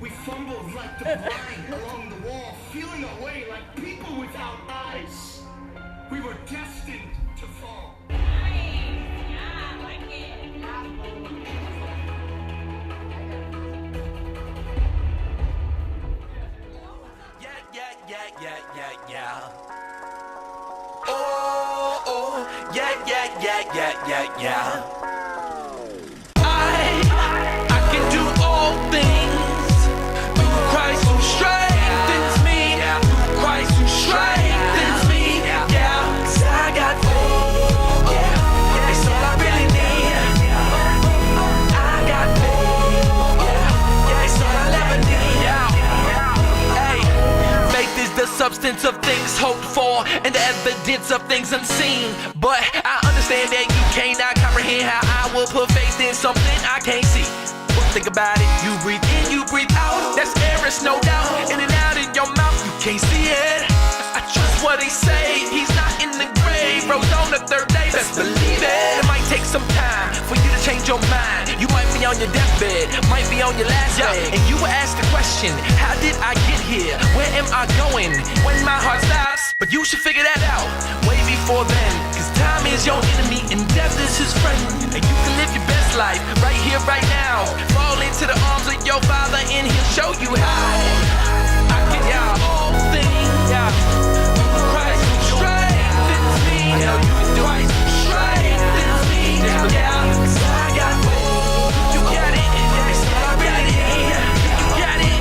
We fumbled like the blind along the wall, feeling our way like people without eyes. We were destined to fall. Yeah. Oh, yeah. I can do all things through Christ who strengthens me. Through Christ who strengthens me. Yeah, 'cause I got faith. Yeah, it's all I really need. I got faith. Yeah, it's all I'll ever need. Hey, faith is the substance of things hoped for and the evidence of things unseen. But I understand that you cannot comprehend how I will put faith in something I can't see. But think about it, you breathe in, you breathe out. That's air, it's no doubt. In and out in your mouth, you can't see it. I trust what they say, he's not in the grave. Rose on the third day, best believe it. It might take some time for you to change your mind. You might be on your deathbed, might be on your last day. And you will ask the question, how did I get here? Where am I going when my heart stops? But you should figure that out way before then. Cause time is your enemy and death is his friend. And you can live your best life right here, right now. Fall into the arms of your Father and he'll show you how. I can do all things, through Christ who strengthens me. I know you can do Christ who strengthens me. Yeah, 'cause I got faith. You got it. It's all I really need. You got it.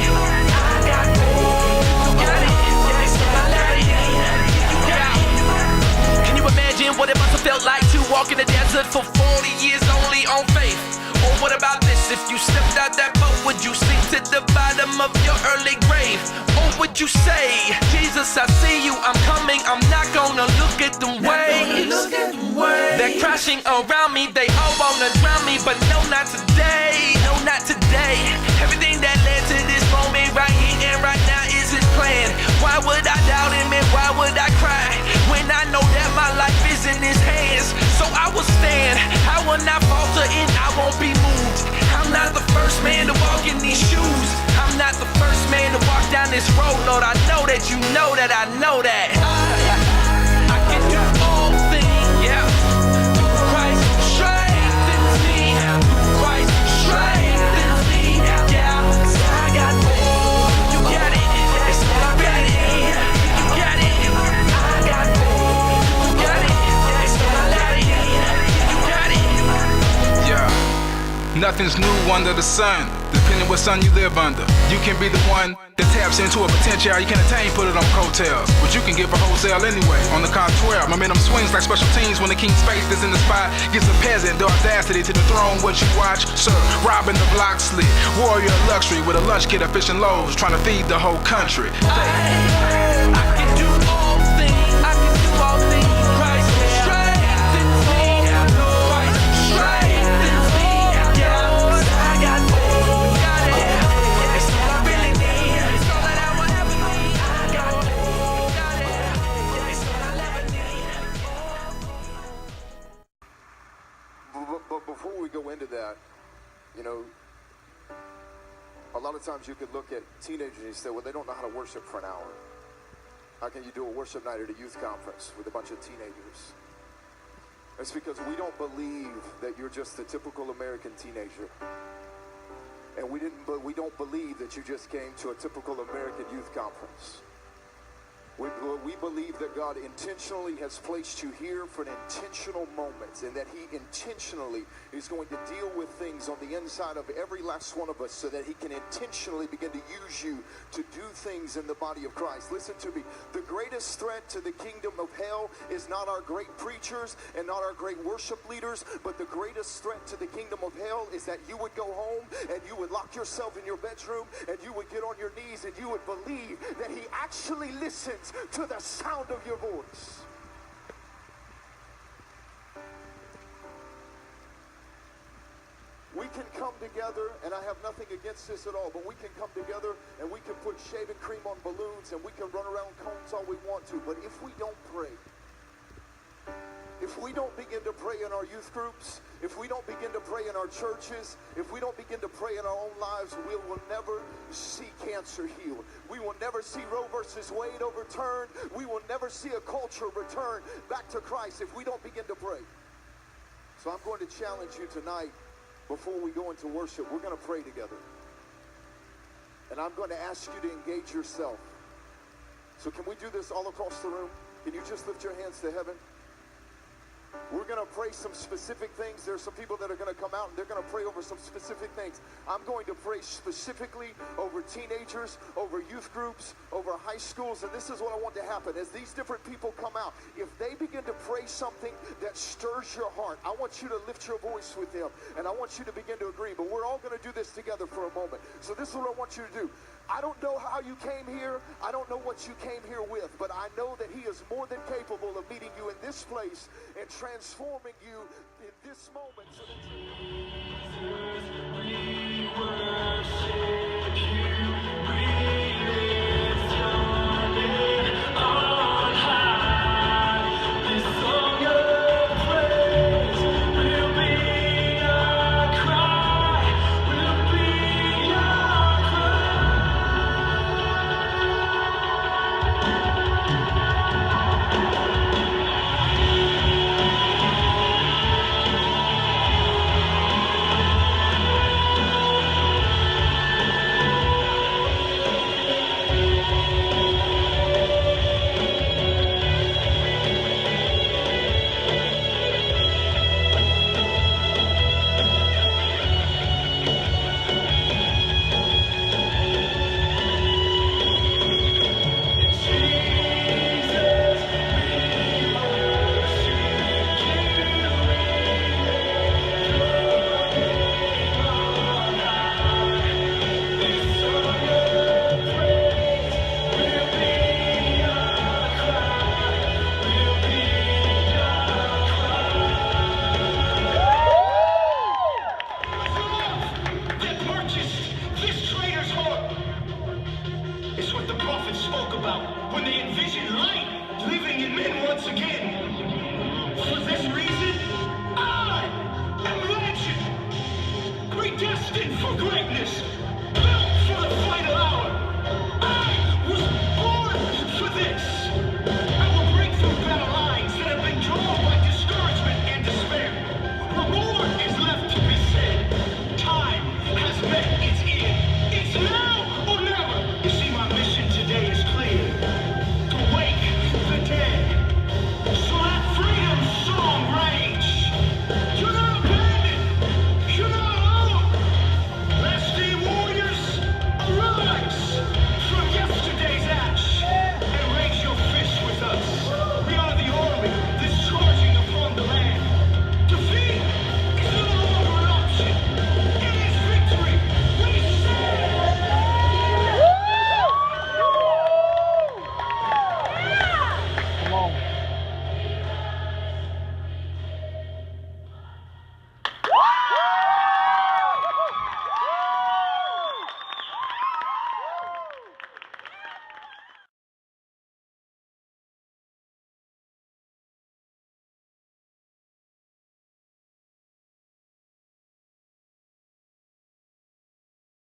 I got faith. You got it. It's all I really need. You got it. Can you imagine what it must have felt like to walk in the desert for 40 years only on faith? Or what about this? If you stepped out that boat, would you sink to the bottom of your early grave? Or would you say, Jesus, I see you, I'm coming, I'm not gonna look at them waves. They're crashing around me, they all wanna drown me, but no, not today, no, not today. Everything that led to this moment right here and right now is his plan. Why would I doubt him and why would I cry when I know that my life is in his hands? So I will stand, I will not falter and I won't be moved. I'm not the first man to walk in these shoes. I'm not the first man to walk down this road, Lord. I know that you know that I know that. I can do all things, through Christ who strengthens me. Through Christ who strengthens me. Yeah, 'cause I got faith. You got it. It's all I really need. You got it. I got faith. You got it. It's all I really need. You got it. Yeah. Nothing's new under the sun, depending what sun you live under. You can be the one that taps into a potential you can attain, put it on coattails. But you can give a wholesale anyway, on the contrary. Momentum swings like special teams when the king's faith is in the spot. Gives a peasant the audacity to dethrone what you watch. Sir, robbing the block slit. Warrior of luxury with a lunch kit of fishing loaves, trying to feed the whole country. I can do all things. I can do all things. Christ strengthens me. Christ strengthens me. Yeah, I got faith. Got it. It's all I really need. It's all that I will ever need. I got faith. Got it. It's all I'll ever need. But before we go into that, you know, a lot of times you could look at teenagers and you say, well, they don't know how to worship for an hour. How can you do a worship night at a youth conference with a bunch of teenagers? It's because we don't believe that you're just the typical American teenager. And we don't believe that you just came to a typical American youth conference. We believe that God intentionally has placed you here for an intentional moment, and that he intentionally is going to deal with things on the inside of every last one of us so that he can intentionally begin to use you to do things in the body of Christ. Listen to me. The greatest threat to the kingdom of hell is not our great preachers and not our great worship leaders, but the greatest threat to the kingdom of hell is that you would go home and you would lock yourself in your bedroom and you would get on your knees and you would believe that he actually listens to the sound of your voice. We can come together, and I have nothing against this at all, but we can come together and we can put shaving cream on balloons and we can run around cones all we want to, but if we don't pray, if If we don't begin to pray in our youth groups, if we don't begin to pray in our churches, if we don't begin to pray in our own lives, we will never see cancer healed. We will never see Roe versus Wade overturned. We will never see a culture return back to Christ if we don't begin to pray. So I'm going to challenge you tonight, before we go into worship, we're going to pray together. And I'm going to ask you to engage yourself. So can we do this all across the room? Can you just lift your hands to heaven? We're going to pray some specific things. There's some people that are going to come out and they're going to pray over some specific things. I'm going to pray specifically over teenagers, over youth groups, over high schools. And this is what I want to happen. As these different people come out, if they begin to pray something that stirs your heart, I want you to lift your voice with them. And I want you to begin to agree. But we're all going to do this together for a moment. So this is what I want you to do. I don't know how you came here. I don't know what you came here with. But I know that he is more than capable of meeting you in this place and transforming you in this moment. So that